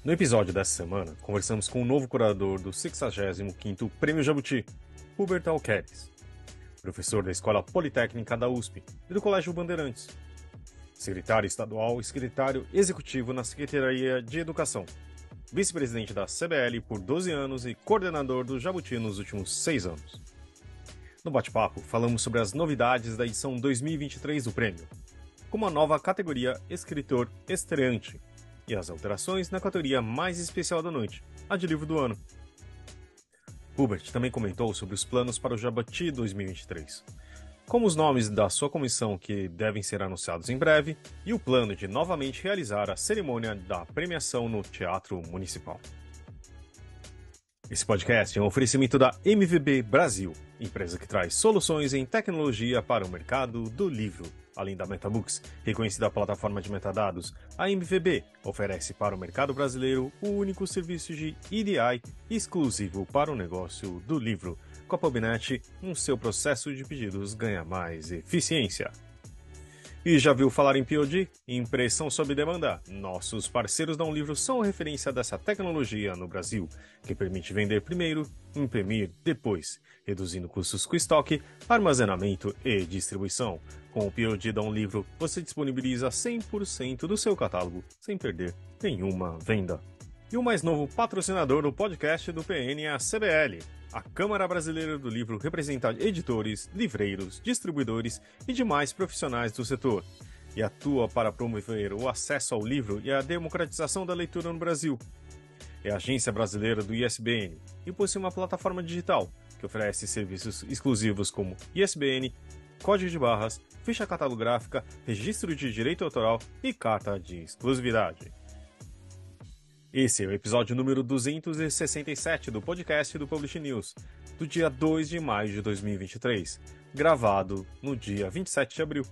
No episódio dessa semana, conversamos com o novo curador do 65º Prêmio Jabuti, Hubert Alqueires, professor da Escola Politécnica da USP e do Colégio Bandeirantes, secretário estadual e secretário executivo na Secretaria de Educação, vice-presidente da CBL por 12 anos e coordenador do Jabuti nos últimos 6 anos. No bate-papo, falamos sobre as novidades da edição 2023 do prêmio, como a nova categoria Escritor Estreante e as alterações na categoria mais especial da noite, a de livro do ano. Hubert também comentou sobre os planos para o Jabuti 2023, como os nomes da sua comissão que devem ser anunciados em breve e o plano de novamente realizar a cerimônia da premiação no Teatro Municipal. Esse podcast é um oferecimento da MVB Brasil, empresa que traz soluções em tecnologia para o mercado do livro. Além da MetaBooks, reconhecida plataforma de metadados, a MVB oferece para o mercado brasileiro o único serviço de EDI exclusivo para o negócio do livro. Com a PubNet, seu processo de pedidos ganha mais eficiência. E já viu falar em POD? Impressão sob demanda. Nossos parceiros da Livro são a referência dessa tecnologia no Brasil, que permite vender primeiro, imprimir depois, reduzindo custos com estoque, armazenamento e distribuição. Com o POD da Livro, você disponibiliza 100% do seu catálogo, sem perder nenhuma venda. E o mais novo patrocinador do podcast do PN é a CBL. A Câmara Brasileira do Livro representa editores, livreiros, distribuidores e demais profissionais do setor, e atua para promover o acesso ao livro e a democratização da leitura no Brasil. É a agência brasileira do ISBN e possui uma plataforma digital que oferece serviços exclusivos como ISBN, código de barras, ficha catalográfica, registro de direito autoral e carta de exclusividade. Esse é o episódio número 267 do podcast do Publish News, do dia 2 de maio de 2023, gravado no dia 27 de abril.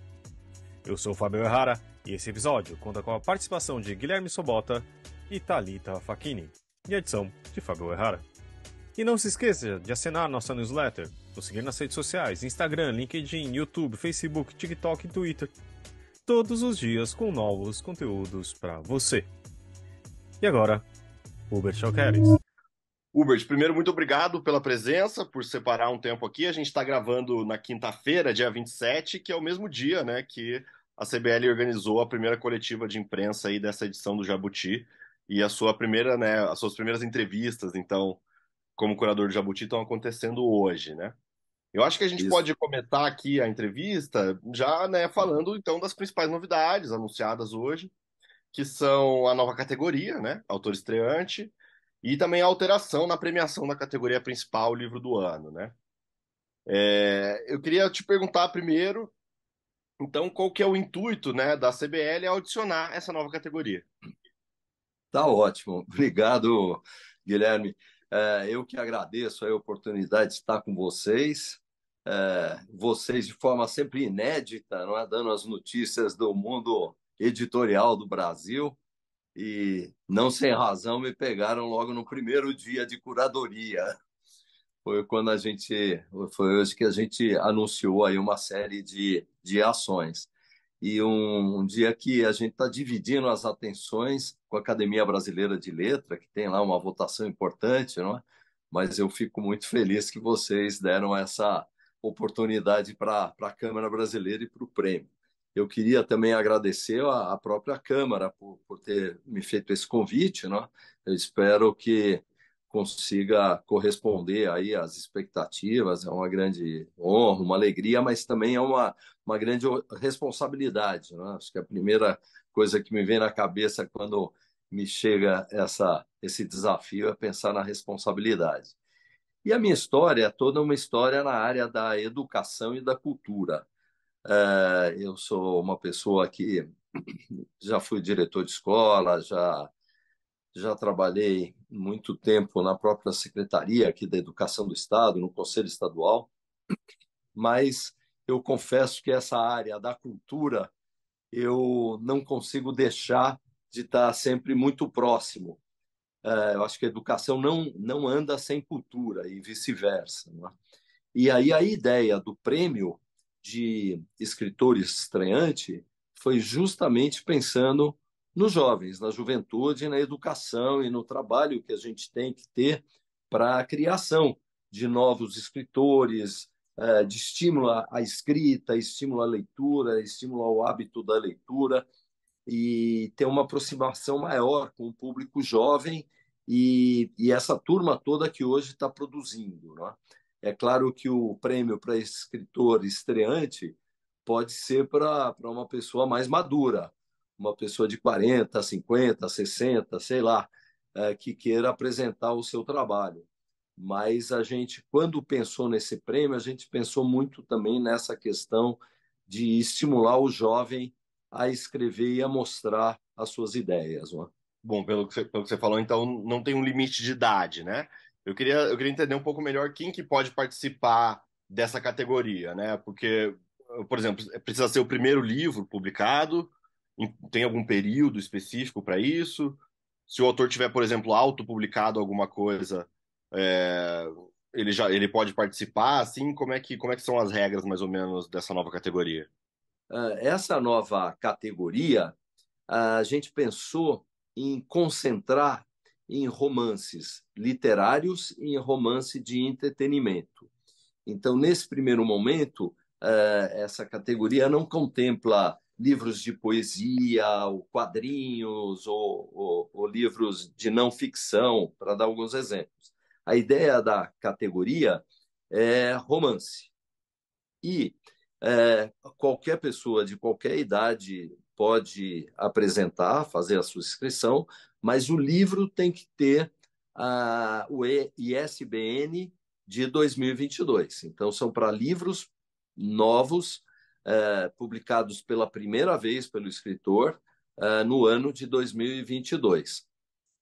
Eu sou o Fábio Errara e esse episódio conta com a participação de Guilherme Sobota e Thalita Facchini, e a edição de Fábio Errara. E não se esqueça de assinar nossa newsletter, nos seguir nas redes sociais, Instagram, LinkedIn, YouTube, Facebook, TikTok e Twitter, todos os dias com novos conteúdos para você. E agora, Hubert Alqueires. Hubert, primeiro, muito obrigado pela presença, por separar um tempo aqui. A gente está gravando na quinta-feira, dia 27, que é o mesmo dia, né, que a CBL organizou a primeira coletiva de imprensa aí dessa edição do Jabuti e a sua primeira, né, as suas primeiras entrevistas, então, como curador do Jabuti, estão acontecendo hoje, né? Eu acho que a gente Isso. pode começar aqui a entrevista já, né, falando então das principais novidades anunciadas hoje, que são a nova categoria, né, autor estreante, e também a alteração na premiação da categoria principal, livro do ano, né? Eu queria te perguntar primeiro, então, qual que é o intuito, né, da CBL ao adicionar essa nova categoria? Tá ótimo. Obrigado, Guilherme. Eu que agradeço a oportunidade de estar com vocês. Vocês, de forma sempre inédita, não é? Dando as notícias do mundo editorial do Brasil. E, não sem razão, me pegaram logo no primeiro dia de curadoria. Foi quando foi hoje que a gente anunciou aí uma série de ações. E um dia que a gente está dividindo as atenções com a Academia Brasileira de Letra, que tem lá uma votação importante, não é? Mas eu fico muito feliz que vocês deram essa oportunidade para a Câmara Brasileira e para o prêmio. Eu queria também agradecer à própria Câmara por ter me feito esse convite, não é? Eu espero que consiga corresponder aí às expectativas. É uma grande honra, uma alegria, mas também é uma grande responsabilidade, né? Acho que a primeira coisa que me vem na cabeça quando me chega esse desafio é pensar na responsabilidade. E a minha história é toda uma história na área da educação e da cultura. Eu sou uma pessoa que já fui diretor de escola, já trabalhei muito tempo na própria Secretaria aqui da Educação do Estado, no Conselho Estadual, mas eu confesso que essa área da cultura eu não consigo deixar de estar sempre muito próximo. Eu acho que a educação não anda sem cultura e vice-versa, não é? E aí a ideia do prêmio de escritor estreante foi justamente pensando nos jovens, na juventude, na educação e no trabalho que a gente tem que ter para a criação de novos escritores, de estímulo à escrita, estímulo à leitura, estímulo ao hábito da leitura e ter uma aproximação maior com o público jovem e essa turma toda que hoje está produzindo. Né? É claro que o prêmio para escritor estreante pode ser para uma pessoa mais madura, uma pessoa de 40, 50, 60, sei lá, que queira apresentar o seu trabalho. Mas a gente, quando pensou nesse prêmio, a gente pensou muito também nessa questão de estimular o jovem a escrever e a mostrar as suas ideias. Não é? Bom, pelo que você falou, então não tem um limite de idade, né? Eu queria entender um pouco melhor quem que pode participar dessa categoria, né? Porque, por exemplo, precisa ser o primeiro livro publicado, tem algum período específico para isso? Se o autor tiver, por exemplo, autopublicado alguma coisa, é, ele pode participar, assim? Como é que são as regras, mais ou menos, dessa nova categoria? Essa nova categoria, a gente pensou em concentrar em romances literários e em romance de entretenimento. Então, nesse primeiro momento, essa categoria não contempla livros de poesia, ou quadrinhos, ou livros de não ficção, para dar alguns exemplos. A ideia da categoria é romance. E qualquer pessoa de qualquer idade pode apresentar, fazer a sua inscrição, mas o livro tem que ter o ISBN de 2022. Então, são para livros novos, publicados pela primeira vez pelo escritor no ano de 2022.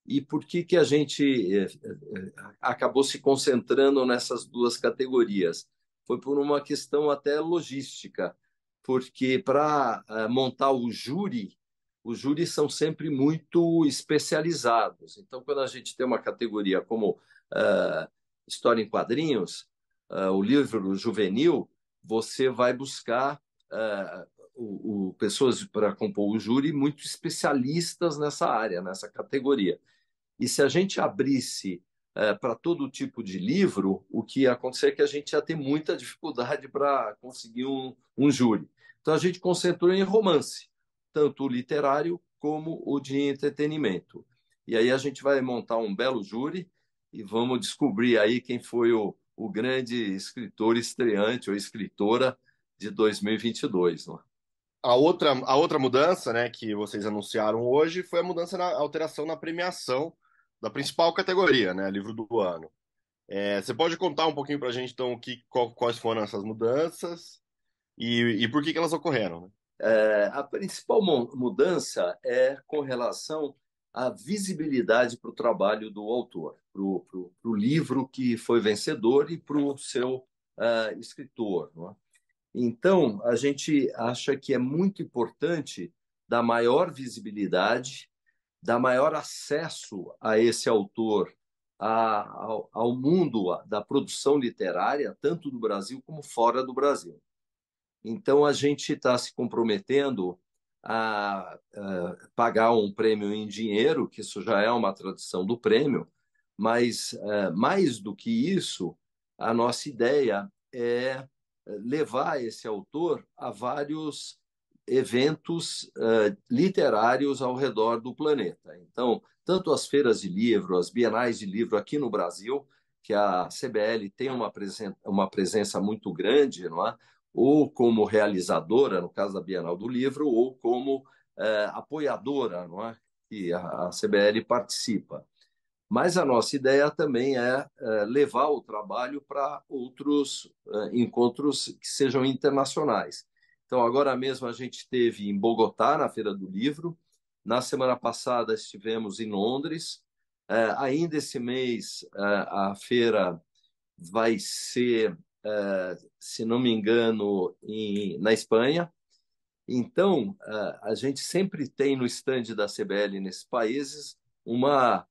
E por que a gente acabou se concentrando nessas duas categorias? Foi por uma questão até logística, porque para montar os júris são sempre muito especializados. Então, quando a gente tem uma categoria como história em quadrinhos, o livro juvenil, você vai buscar pessoas para compor o júri muito especialistas nessa área, nessa categoria. E se a gente abrisse para todo tipo de livro, o que ia acontecer é que a gente ia ter muita dificuldade para conseguir um júri. Então a gente concentrou em romance, tanto o literário como o de entretenimento. E aí a gente vai montar um belo júri e vamos descobrir aí quem foi o grande escritor estreante ou escritora de 2022. Não é? A outra mudança, né, que vocês anunciaram hoje foi a alteração na premiação da principal categoria, né, livro do ano. Você pode contar um pouquinho para a gente, então, quais foram essas mudanças e por que elas ocorreram, né? A principal mudança é com relação à visibilidade para o trabalho do autor, para o livro que foi vencedor e para o seu escritor. Não é? Então, a gente acha que é muito importante dar maior visibilidade, dar maior acesso a esse autor ao mundo da produção literária, tanto do Brasil como fora do Brasil. Então, a gente está se comprometendo a pagar um prêmio em dinheiro, que isso já é uma tradição do prêmio, mas, mais do que isso, a nossa ideia é levar esse autor a vários eventos literários ao redor do planeta. Então, tanto as feiras de livro, as bienais de livro aqui no Brasil, que a CBL tem uma presença muito grande, não é? Ou como realizadora, no caso da Bienal do Livro, ou como apoiadora, não é? Que a CBL participa. Mas a nossa ideia também é levar o trabalho para outros encontros que sejam internacionais. Então, agora mesmo a gente esteve em Bogotá, na Feira do Livro. Na semana passada estivemos em Londres. Ainda esse mês a feira vai ser, se não me engano, na Espanha. Então, a gente sempre tem no estande da CBL nesses países uma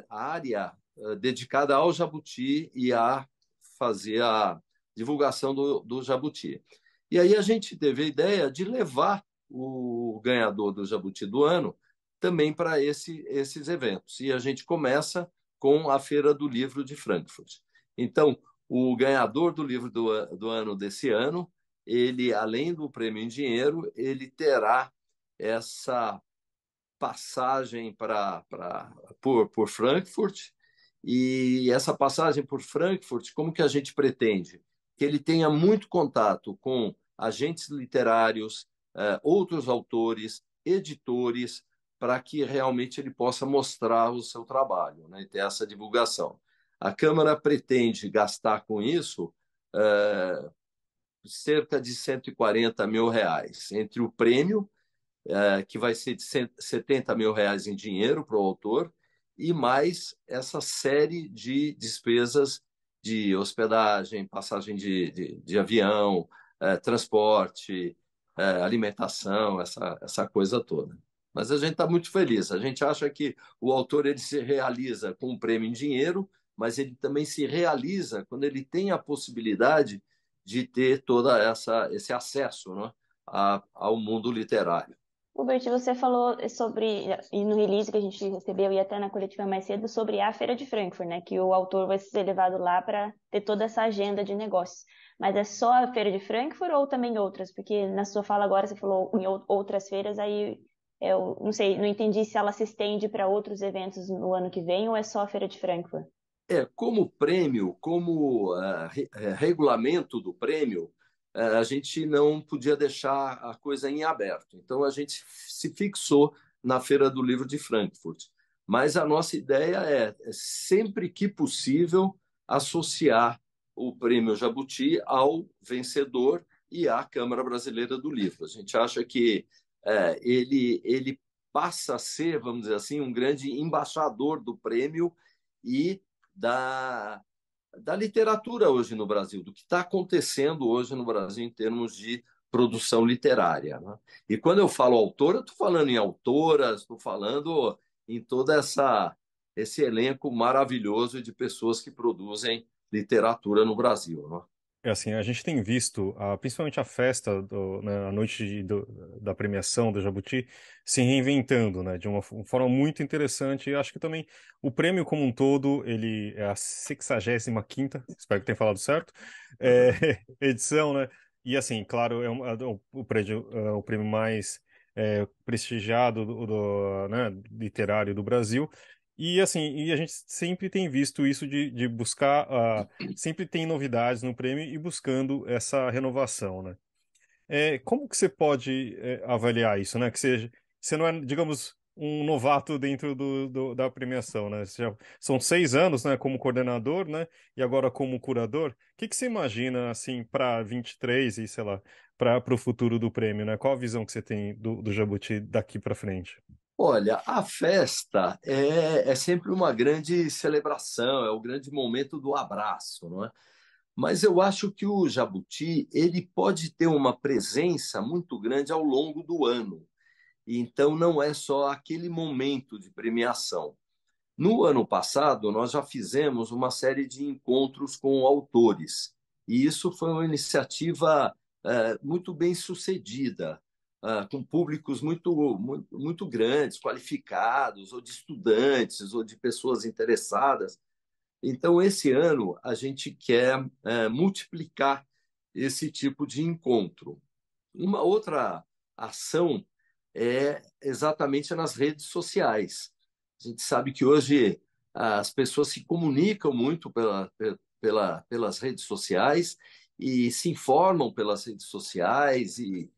área dedicada ao jabuti e a fazer a divulgação do jabuti. E aí a gente teve a ideia de levar o ganhador do Jabuti do ano também para esses eventos. E a gente começa com a Feira do Livro de Frankfurt. Então, o ganhador do livro do ano desse ano, ele, além do prêmio em dinheiro, ele terá essa passagem por Frankfurt. E essa passagem por Frankfurt, como que a gente pretende? Que ele tenha muito contato com agentes literários, outros autores, editores, para que realmente ele possa mostrar o seu trabalho, né, e ter essa divulgação. A Câmara pretende gastar com isso cerca de R$ 140 mil, entre o prêmio, que vai ser de R$ 70 mil em dinheiro para o autor, e mais essa série de despesas de hospedagem, passagem de avião, transporte, alimentação, essa coisa toda. Mas a gente está muito feliz. A gente acha que o autor ele se realiza com um prêmio em dinheiro, mas ele também se realiza quando ele tem a possibilidade de ter toda esse acesso, né, ao mundo literário. Hubert, você falou sobre, e no release que a gente recebeu e até na coletiva mais cedo, sobre a Feira de Frankfurt, né? Que o autor vai ser levado lá para ter toda essa agenda de negócios. Mas é só a Feira de Frankfurt ou também outras? Porque na sua fala agora você falou em outras feiras, aí eu não sei, não entendi se ela se estende para outros eventos no ano que vem ou é só a Feira de Frankfurt. Como prêmio, como regulamento do prêmio, a gente não podia deixar a coisa em aberto. Então, a gente se fixou na Feira do Livro de Frankfurt. Mas a nossa ideia sempre que possível, associar o Prêmio Jabuti ao vencedor e à Câmara Brasileira do Livro. A gente acha que ele passa a ser, vamos dizer assim, um grande embaixador do prêmio e da literatura hoje no Brasil, do que está acontecendo hoje no Brasil em termos de produção literária, né? E quando eu falo autora, estou falando em autoras, estou falando em todo esse elenco maravilhoso de pessoas que produzem literatura no Brasil, né? Assim, a gente tem visto, principalmente a festa, né, a noite da premiação do Jabuti, se reinventando, né, de uma forma muito interessante. E acho que também o prêmio como um todo, ele é a 65ª, espero que tenha falado certo, edição, né? E assim, claro, o prêmio mais prestigiado né, literário do Brasil. E assim, a gente sempre tem visto isso de buscar, sempre tem novidades no prêmio e buscando essa renovação, né? Como que você pode avaliar isso, né? Que você não é, digamos, um novato dentro da premiação, né? São 6 anos, né, como coordenador, né? E agora como curador. O que você imagina, assim, para 23 e, sei lá, para o futuro do prêmio, né? Qual a visão que você tem do Jabuti daqui para frente? Olha, a festa é sempre uma grande celebração, é o grande momento do abraço, não é? Mas eu acho que o Jabuti ele pode ter uma presença muito grande ao longo do ano. Então, não é só aquele momento de premiação. No ano passado, nós já fizemos uma série de encontros com autores, e isso foi uma iniciativa muito bem sucedida, com públicos muito grandes, qualificados, ou de estudantes, ou de pessoas interessadas. Então, esse ano, a gente quer multiplicar esse tipo de encontro. Uma outra ação é exatamente nas redes sociais. A gente sabe que hoje as pessoas se comunicam muito pelas redes sociais e se informam pelas redes sociais e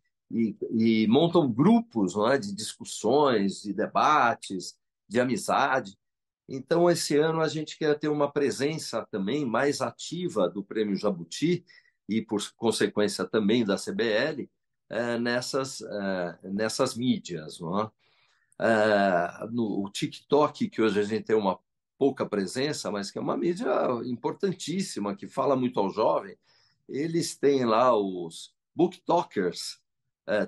montam grupos, não é, de discussões, de debates, de amizade. Então, esse ano a gente quer ter uma presença também mais ativa do Prêmio Jabuti e, por consequência, também da CBL, nessas mídias, não é? No TikTok, que hoje a gente tem uma pouca presença, mas que é uma mídia importantíssima, que fala muito ao jovem, eles têm lá os booktokers,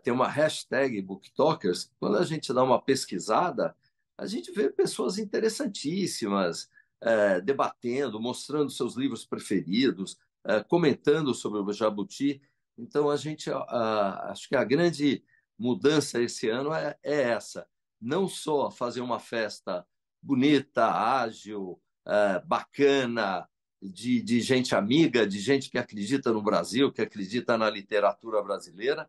tem uma hashtag booktokers. Quando a gente dá uma pesquisada, a gente vê pessoas interessantíssimas debatendo, mostrando seus livros preferidos, comentando sobre o Jabuti. Então, a gente acho que a grande mudança esse ano é essa. Não só fazer uma festa bonita, ágil, bacana, de gente amiga, de gente que acredita no Brasil, que acredita na literatura brasileira,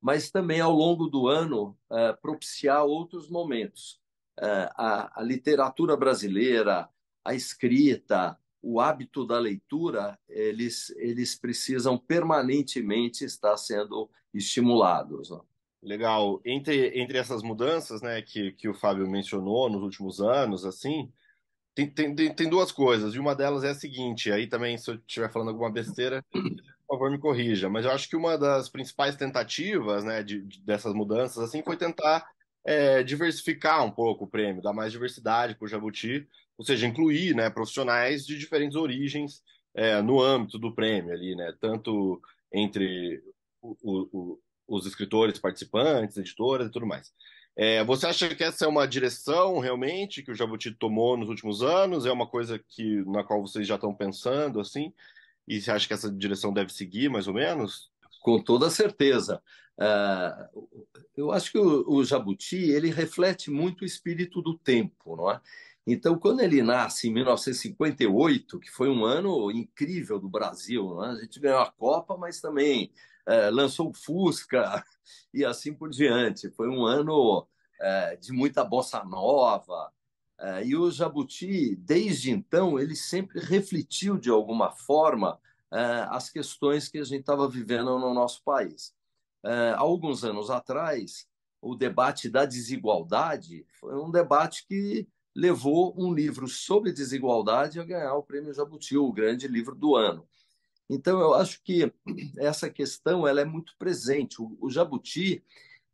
mas também ao longo do ano propiciar outros momentos. A literatura brasileira, a escrita, o hábito da leitura, eles precisam permanentemente estar sendo estimulados. Legal. Entre essas mudanças, né, que o Fábio mencionou nos últimos anos, assim, tem duas coisas. E uma delas é a seguinte, aí também, se eu estiver falando alguma besteira, por favor, me corrija. Mas eu acho que uma das principais tentativas, né, dessas mudanças, assim, foi tentar diversificar um pouco o prêmio, dar mais diversidade para o Jabuti, ou seja, incluir, né, profissionais de diferentes origens no âmbito do prêmio ali, né, tanto entre os escritores participantes, editoras e tudo mais. Você acha que essa é uma direção realmente que o Jabuti tomou nos últimos anos? É uma coisa na qual vocês já estão pensando, assim? E você acha que essa direção deve seguir, mais ou menos? Com toda certeza. Eu acho que o Jabuti ele reflete muito o espírito do tempo, não é? Então, quando ele nasce em 1958, que foi um ano incrível do Brasil, não é? A gente ganhou a Copa, mas também lançou o Fusca e assim por diante. Foi um ano de muita bossa nova. E o Jabuti, desde então, ele sempre refletiu de alguma forma as questões que a gente estava vivendo no nosso país. Há alguns anos atrás, o debate da desigualdade foi um debate que levou um livro sobre desigualdade a ganhar o Prêmio Jabuti, o grande livro do ano. Então, eu acho que essa questão ela é muito presente. O Jabuti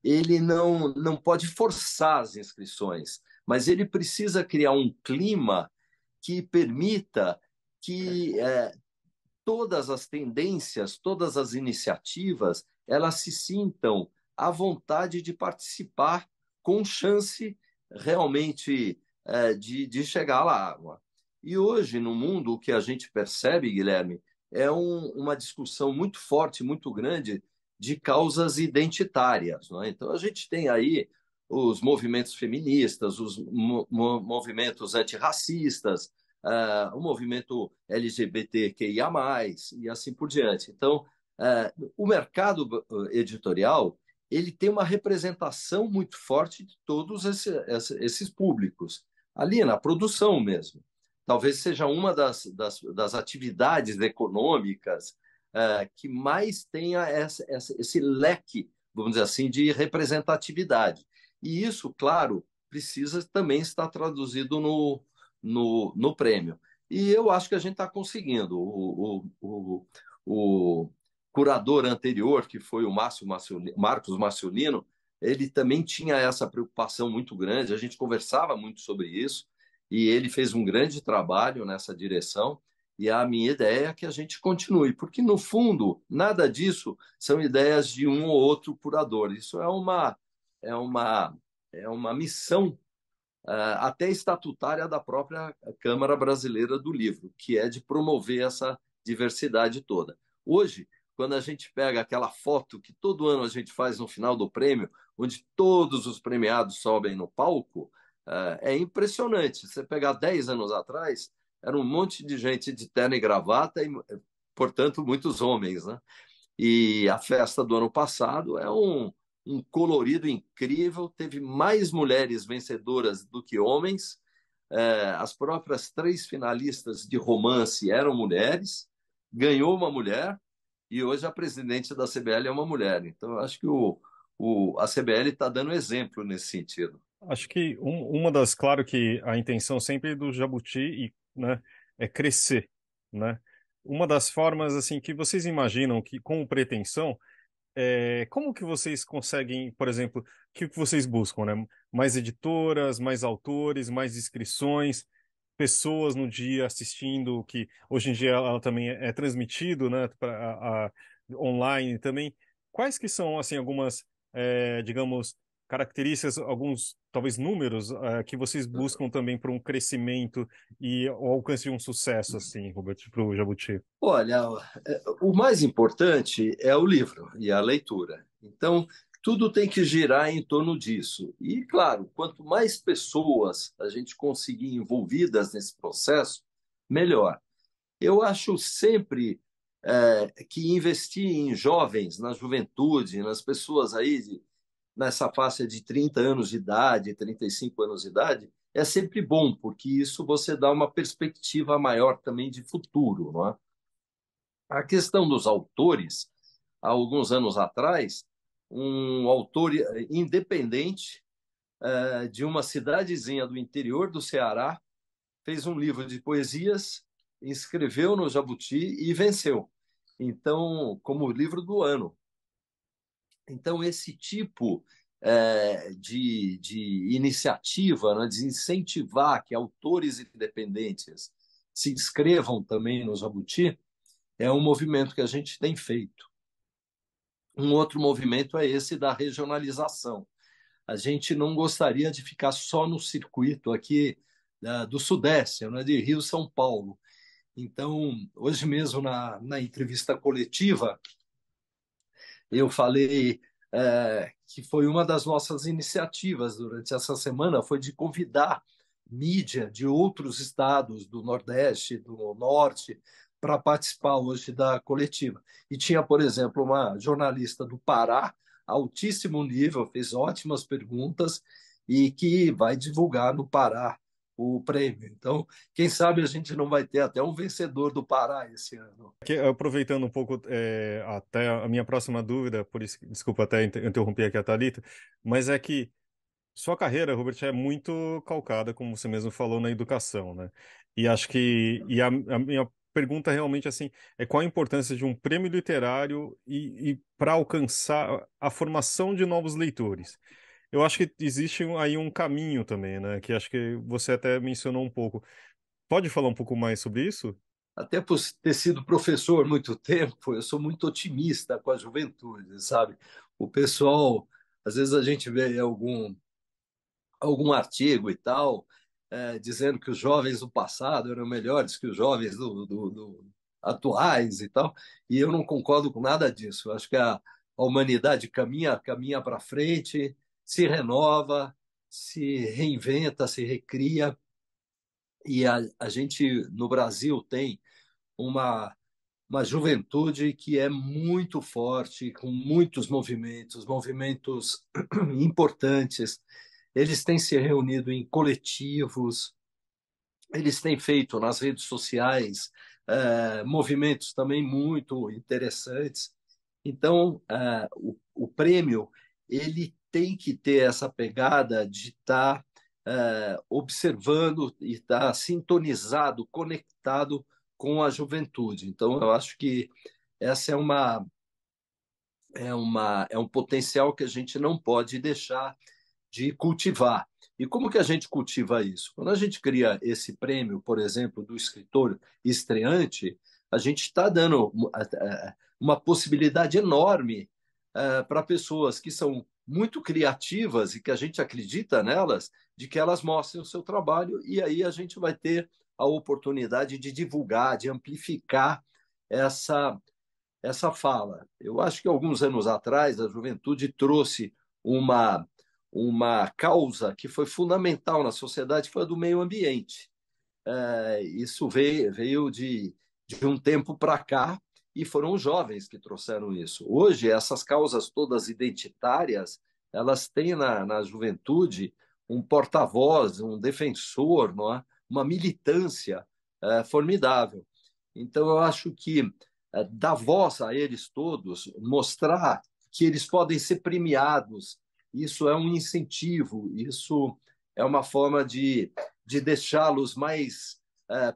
ele não pode forçar as inscrições, mas ele precisa criar um clima que permita que todas as tendências, todas as iniciativas, elas se sintam à vontade de participar com chance realmente de chegar lá. E hoje, no mundo, o que a gente percebe, Guilherme, é uma discussão muito forte, muito grande de causas identitárias. Não é? Então, a gente tem aí os movimentos feministas, os movimentos antirracistas, o movimento LGBTQIA+, e assim por diante. Então, o mercado editorial ele tem uma representação muito forte de todos esses públicos, ali na produção mesmo. Talvez seja uma das atividades econômicas que mais tenha esse leque, vamos dizer assim, de representatividade. E isso, claro, precisa também estar traduzido no prêmio. E eu acho que a gente está conseguindo. O curador anterior, que foi o Marcos Marciolino, ele também tinha essa preocupação muito grande, a gente conversava muito sobre isso, e ele fez um grande trabalho nessa direção, e a minha ideia é que a gente continue, porque, no fundo, nada disso são ideias de um ou outro curador, isso é uma missão até estatutária da própria Câmara Brasileira do Livro, que é de promover essa diversidade toda. Hoje, quando a gente pega aquela foto que todo ano a gente faz no final do prêmio, onde todos os premiados sobem no palco, é impressionante. Você pegar 10 anos atrás, era um monte de gente de terno e gravata e, portanto, muitos homens, né? E a festa do ano passado é um colorido incrível, teve mais mulheres vencedoras do que homens. As próprias 3 finalistas de romance eram mulheres, ganhou uma mulher, e hoje a presidente da CBL é uma mulher. Então, eu acho que a CBL está dando exemplo nesse sentido. Acho que uma das, claro que a intenção sempre do Jabuti, né, é crescer, né? Uma das formas, assim, que vocês imaginam que, com pretensão, como que vocês conseguem, por exemplo, o que vocês buscam, né? Mais editoras, mais autores, mais inscrições, pessoas no dia assistindo, que hoje em dia ela também é transmitido, né, online também. Quais que são, assim, algumas, digamos, características, alguns, talvez, números, que vocês buscam também para um crescimento e o alcance de um sucesso, assim, Robert, para o Jabuti? Olha, o mais importante é o livro e a leitura. Então, tudo tem que girar em torno disso. E, claro, quanto mais pessoas a gente conseguir envolvidas nesse processo, melhor. Eu acho sempre que investir em jovens, na juventude, nas pessoas aí nessa faixa de 30 anos de idade, 35 anos de idade, é sempre bom, porque isso você dá uma perspectiva maior também de futuro, não é? A questão dos autores, há alguns anos atrás, um autor independente de uma cidadezinha do interior do Ceará fez um livro de poesias, escreveu no Jabuti e venceu. Então, como livro do ano. Então, esse tipo de iniciativa, né, de incentivar que autores independentes se inscrevam também no Jabuti, é um movimento que a gente tem feito. Um outro movimento é esse da regionalização. A gente não gostaria de ficar só no circuito aqui do Sudeste, né, de Rio, São Paulo. Então, hoje mesmo, na entrevista coletiva, eu falei que foi uma das nossas iniciativas durante essa semana, foi de convidar mídia de outros estados do Nordeste, do Norte, para participar hoje da coletiva. E tinha, por exemplo, uma jornalista do Pará, altíssimo nível, fez ótimas perguntas e que vai divulgar no Pará o prêmio. Então, quem sabe a gente não vai ter até um vencedor do Pará esse ano. Aproveitando um pouco até a minha próxima dúvida, por isso, desculpa até interromper aqui a Thalita, mas é que sua carreira, Robert, é muito calcada, como você mesmo falou, na educação, né? E acho que a minha pergunta realmente assim é qual a importância de um prêmio literário e para alcançar a formação de novos leitores. Eu acho que existe aí um caminho também, né? Que acho que você até mencionou um pouco. Pode falar um pouco mais sobre isso? Até por ter sido professor muito tempo, eu sou muito otimista com a juventude, sabe? O pessoal, às vezes a gente vê algum artigo e tal, dizendo que os jovens do passado eram melhores que os jovens do atuais e tal, e eu não concordo com nada disso. Eu acho que a humanidade caminha para frente, se renova, se reinventa, se recria, e a gente no Brasil tem uma juventude que é muito forte, com muitos movimentos importantes. Eles têm se reunido em coletivos, eles têm feito nas redes sociais movimentos também muito interessantes. Então, o prêmio ele tem que ter essa pegada de estar observando e estar sintonizado, conectado com a juventude. Então, eu acho que essa é um potencial que a gente não pode deixar de cultivar. E como que a gente cultiva isso? Quando a gente cria esse prêmio, por exemplo, do escritor estreante, a gente está dando uma possibilidade enorme para pessoas que são muito criativas e que a gente acredita nelas, de que elas mostrem o seu trabalho e aí a gente vai ter a oportunidade de divulgar, de amplificar essa fala. Eu acho que alguns anos atrás a juventude trouxe uma causa que foi fundamental na sociedade, foi a do meio ambiente. Isso veio de um tempo para cá e foram os jovens que trouxeram isso. Hoje, essas causas todas identitárias, elas têm na juventude um porta-voz, um defensor, não é? Uma militância formidável. Então, eu acho que dar voz a eles todos, mostrar que eles podem ser premiados, isso é um incentivo, isso é uma forma de deixá-los mais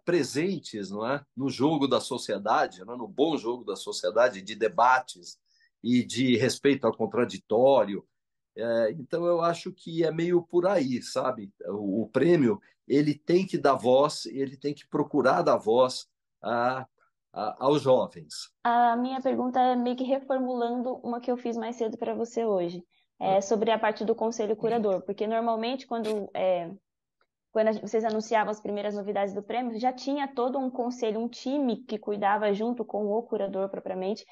presentes, não é? No jogo da sociedade, não é? No bom jogo da sociedade, de debates e de respeito ao contraditório. Então, eu acho que é meio por aí, sabe? O prêmio ele tem que dar voz, ele tem que procurar dar voz a, aos jovens. A minha pergunta é meio que reformulando uma que eu fiz mais cedo para você hoje. É sobre a parte do conselho curador, porque normalmente quando quando vocês anunciavam as primeiras novidades do prêmio, já tinha todo um conselho, um time que cuidava junto com o curador propriamente,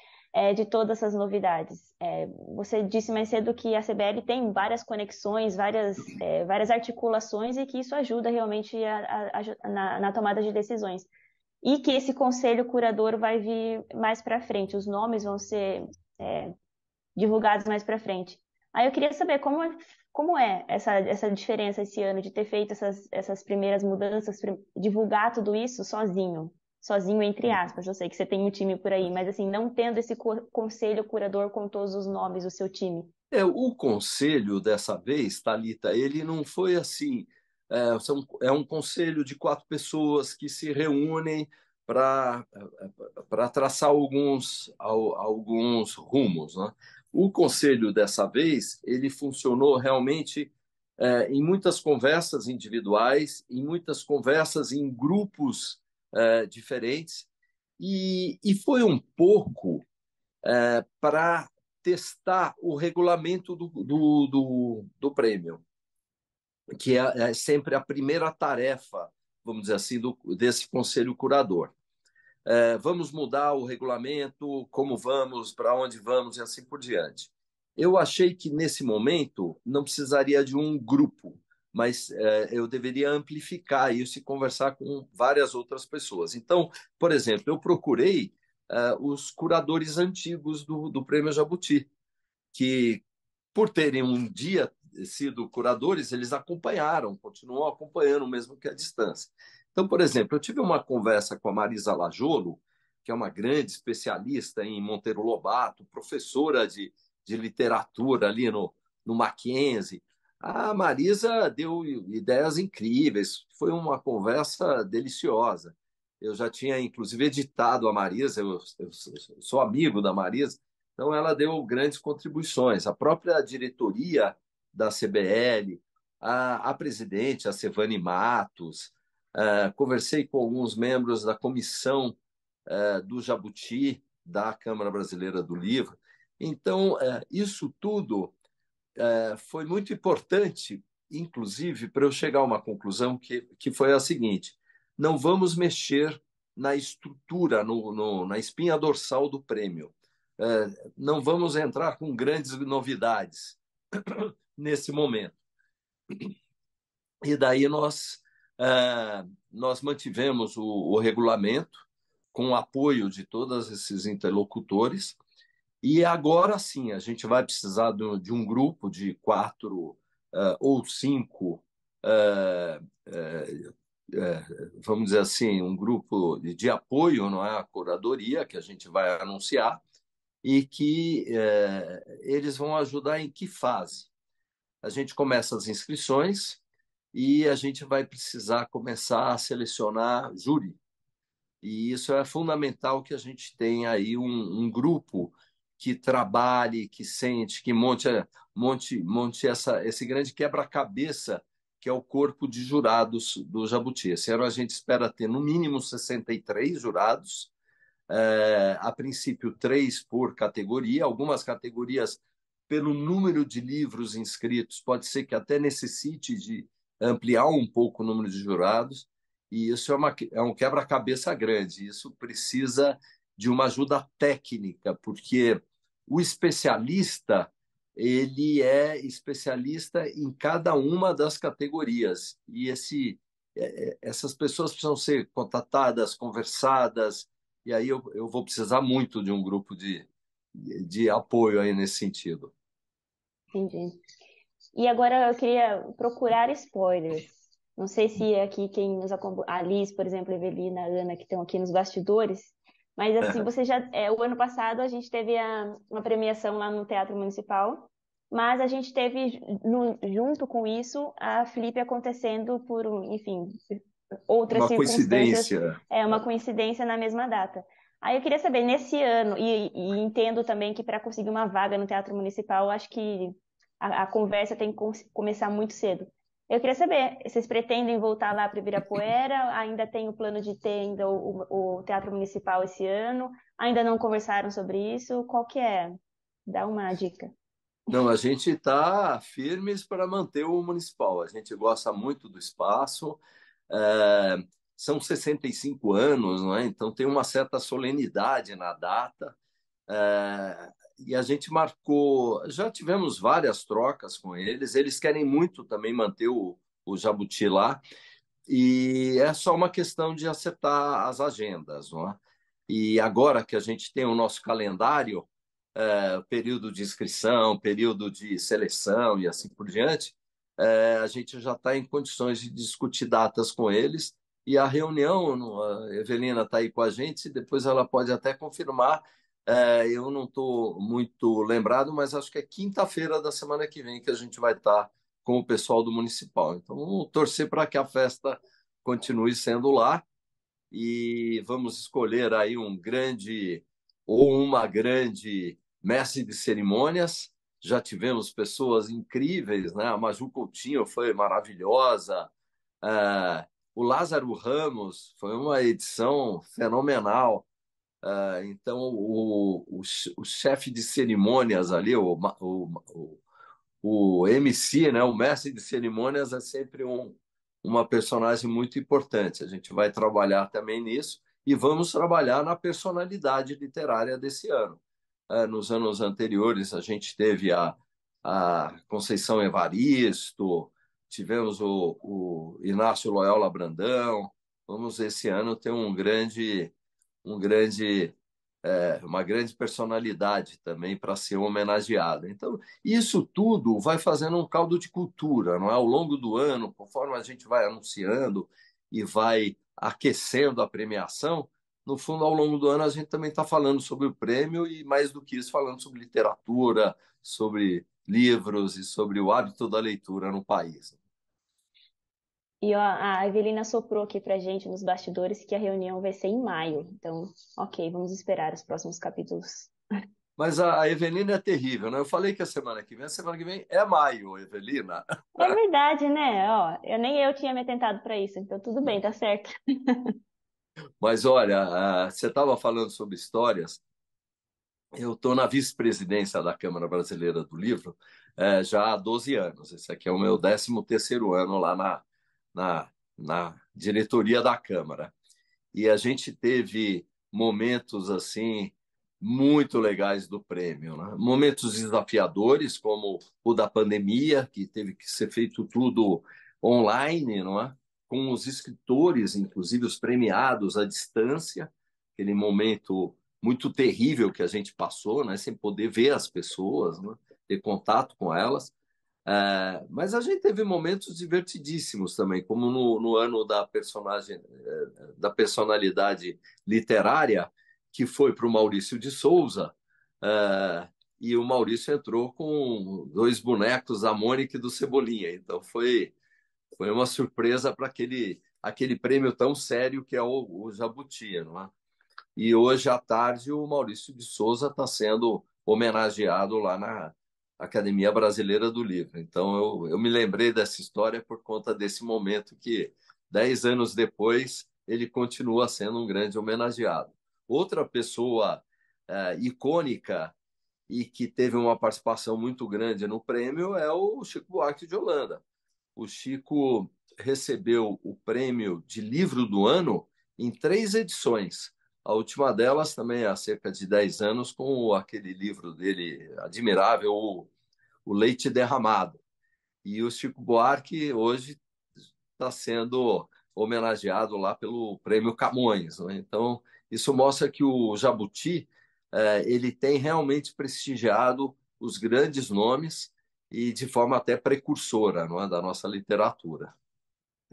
de todas essas novidades. Você disse mais cedo que a CBL tem várias conexões, várias articulações e que isso ajuda realmente na tomada de decisões. E que esse conselho curador vai vir mais para frente, os nomes vão ser divulgados mais para frente. Aí eu queria saber como é essa diferença esse ano de ter feito essas primeiras mudanças, divulgar tudo isso sozinho entre aspas. Eu sei que você tem um time por aí, mas assim, não tendo esse conselho curador com todos os nomes do seu time. O conselho dessa vez, Thalita, ele não foi assim. É um conselho de 4 pessoas que se reúnem para traçar alguns rumos, né? O conselho dessa vez, ele funcionou realmente em muitas conversas individuais, em muitas conversas em grupos diferentes, e foi um pouco para testar o regulamento do prêmio, que é sempre a primeira tarefa, vamos dizer assim, desse conselho curador. Vamos mudar o regulamento, como vamos, para onde vamos e assim por diante. Eu achei que nesse momento não precisaria de um grupo, mas eu deveria amplificar isso e conversar com várias outras pessoas. Então, por exemplo, eu procurei os curadores antigos do Prêmio Jabuti, que, por terem um dia sido curadores, eles acompanharam, continuam acompanhando, mesmo que à distância. Então, por exemplo, eu tive uma conversa com a Marisa Lajolo, que é uma grande especialista em Monteiro Lobato, professora de literatura ali no Mackenzie. A Marisa deu ideias incríveis, foi uma conversa deliciosa. Eu já tinha, inclusive, editado a Marisa, eu sou amigo da Marisa, então ela deu grandes contribuições. A própria diretoria da CBL, a presidente, a Sevane Matos, conversei com alguns membros da comissão do Jabuti, da Câmara Brasileira do Livro. Então, isso tudo foi muito importante, inclusive, para eu chegar a uma conclusão que foi a seguinte: não vamos mexer na estrutura, na espinha dorsal do prêmio. Não vamos entrar com grandes novidades nesse momento. E daí nós mantivemos o regulamento com o apoio de todos esses interlocutores. E agora sim, a gente vai precisar de um grupo de 4 ou 5, vamos dizer assim, um grupo de apoio, não é, à curadoria, que a gente vai anunciar, e que eles vão ajudar em que fase? A gente começa as inscrições e a gente vai precisar começar a selecionar júri. E isso é fundamental, que a gente tenha aí um grupo que trabalhe, que sente, que monte esse grande quebra-cabeça que é o corpo de jurados do Jabuti. Esse ano a gente espera ter no mínimo 63 jurados, a princípio 3 por categoria. Algumas categorias, pelo número de livros inscritos, pode ser que até necessite de ampliar um pouco o número de jurados, e isso é um quebra-cabeça grande. Isso precisa de uma ajuda técnica, porque o especialista, ele é especialista em cada uma das categorias, e essas pessoas precisam ser contatadas, conversadas, e aí eu vou precisar muito de um grupo de apoio aí nesse sentido. Entendi. E agora eu queria procurar spoilers. Não sei se aqui quem nos acompanha, a Liz, por exemplo, a Evelina, a Ana, que estão aqui nos bastidores, mas assim, você já, o ano passado a gente teve uma premiação lá no Teatro Municipal, mas a gente teve, junto com isso, a Flip acontecendo por, enfim, outras Uma circunstâncias, coincidência. uma coincidência na mesma data. Aí eu queria saber, nesse ano, e entendo também que para conseguir uma vaga no Teatro Municipal, acho que a conversa tem que começar muito cedo. Eu queria saber, vocês pretendem voltar lá para Ibirapuera? Ainda tem o plano de ter ainda o Teatro Municipal esse ano? Ainda não conversaram sobre isso? Qual que é? Dá uma dica. Não, a gente está firmes para manter o municipal. A gente gosta muito do espaço. É, são 65 anos, não é? Então tem uma certa solenidade na data. E a gente marcou. Já tivemos várias trocas com eles. Eles querem muito também manter o Jabuti lá. E é só uma questão de acertar as agendas, não é? E agora que a gente tem o nosso calendário, período de inscrição, período de seleção e assim por diante, a gente já está em condições de discutir datas com eles. E a reunião, a Evelina está aí com a gente, depois ela pode até confirmar. Eu não estou muito lembrado, mas acho que é quinta-feira da semana que vem que a gente vai estar com o pessoal do municipal. Então, vamos torcer para que a festa continue sendo lá e vamos escolher aí um grande ou uma grande mestre de cerimônias. Já tivemos pessoas incríveis, né? A Maju Coutinho foi maravilhosa. O Lázaro Ramos foi uma edição fenomenal. Então, o chefe de cerimônias ali, o MC, né, o mestre de cerimônias, é sempre uma personagem muito importante. A gente vai trabalhar também nisso e vamos trabalhar na personalidade literária desse ano. Nos anos anteriores, a gente teve a Conceição Evaristo, tivemos o Inácio Loyola Brandão. Vamos, esse ano, ter um grande uma grande personalidade também para ser homenageada. Então, isso tudo vai fazendo um caldo de cultura, não é? Ao longo do ano, conforme a gente vai anunciando e vai aquecendo a premiação, no fundo, ao longo do ano, a gente também está falando sobre o prêmio e, mais do que isso, falando sobre literatura, sobre livros e sobre o hábito da leitura no país. E ó, a Evelina soprou aqui pra gente nos bastidores que a reunião vai ser em maio. Então, ok, vamos esperar os próximos capítulos. Mas a Evelina é terrível, né? Eu falei que a semana que vem é maio, Evelina. É verdade, né? Ó, nem eu tinha me atentado para isso, então tudo bem, tá certo. Mas olha, você estava falando sobre histórias. Eu estou na vice-presidência da Câmara Brasileira do Livro já há 12 anos. Esse aqui é o meu 13º ano lá na diretoria da Câmara. E a gente teve momentos assim muito legais do prêmio, né? Momentos desafiadores, como o da pandemia, que teve que ser feito tudo online, não é? Com os escritores, inclusive os premiados à distância, aquele momento muito terrível que a gente passou, né? Sem poder ver as pessoas, né? Ter contato com elas. Mas a gente teve momentos divertidíssimos também, como no ano da personalidade literária, que foi para o Maurício de Souza, e o Maurício entrou com dois bonecos, a Mônica e do Cebolinha. Então foi uma surpresa para aquele prêmio tão sério que é o Jabuti, não é? E hoje à tarde o Maurício de Souza está sendo homenageado lá na Academia Brasileira do Livro. Então eu me lembrei dessa história por conta desse momento que 10 anos depois ele continua sendo um grande homenageado. Outra pessoa icônica e que teve uma participação muito grande no prêmio é o Chico Buarque de Holanda. O Chico recebeu o prêmio de livro do ano em 3 edições. A última delas também há cerca de 10 anos, com aquele livro dele admirável, o Leite Derramado. E o Chico Buarque hoje está sendo homenageado lá pelo Prêmio Camões, né? Então, isso mostra que o Jabuti ele tem realmente prestigiado os grandes nomes e de forma até precursora, não é, da nossa literatura.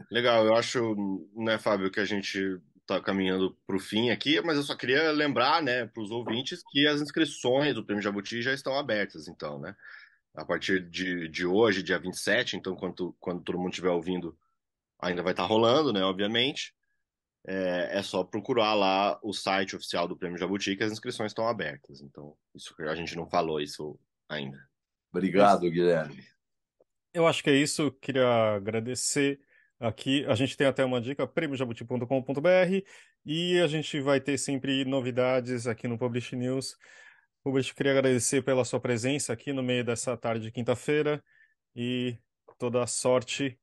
Legal, eu acho, né, Fábio, que a gente está caminhando para o fim aqui, mas eu só queria lembrar, né, para os ouvintes que as inscrições do Prêmio Jabuti já estão abertas, então, né? A partir de hoje, dia 27, então, quando todo mundo estiver ouvindo, ainda vai estar rolando, né, obviamente. É só procurar lá o site oficial do Prêmio Jabuti que as inscrições estão abertas. Então, isso a gente não falou isso ainda. É isso. Obrigado, Guilherme. Eu acho que é isso. Queria agradecer aqui. A gente tem até uma dica, prêmiojabuti.com.br, e a gente vai ter sempre novidades aqui no Publish News Hubert, queria agradecer pela sua presença aqui no meio dessa tarde de quinta-feira e toda a sorte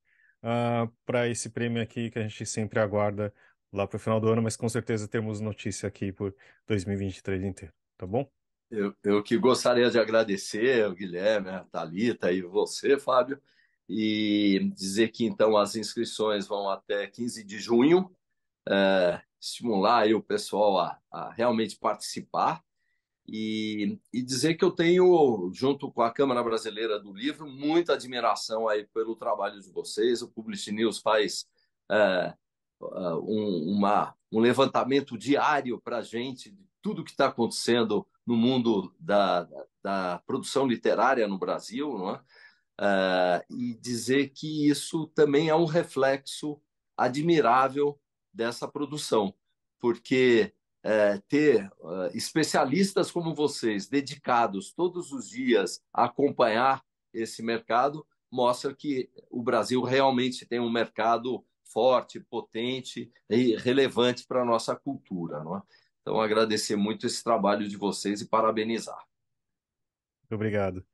para esse prêmio aqui que a gente sempre aguarda lá para o final do ano, mas com certeza temos notícia aqui por 2023 inteiro, tá bom? Eu que gostaria de agradecer o Guilherme, a Thalita e você, Fábio, e dizer que então as inscrições vão até 15 de junho, estimular aí o pessoal a realmente participar e dizer que eu tenho, junto com a Câmara Brasileira do Livro, muita admiração aí pelo trabalho de vocês. O Publish News faz é, um levantamento diário para a gente de tudo que está acontecendo no mundo da produção literária no Brasil, não é? E dizer que isso também é um reflexo admirável dessa produção, porque ter especialistas como vocês dedicados todos os dias a acompanhar esse mercado mostra que o Brasil realmente tem um mercado forte, potente e relevante para a nossa cultura, não é? Então, agradecer muito esse trabalho de vocês e parabenizar. Muito obrigado.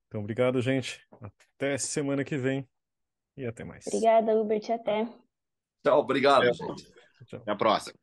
Então, obrigado, gente. Até semana que vem e até mais. Obrigada, Hubert, até. Tchau, obrigado, É, gente. Tchau. Até a próxima.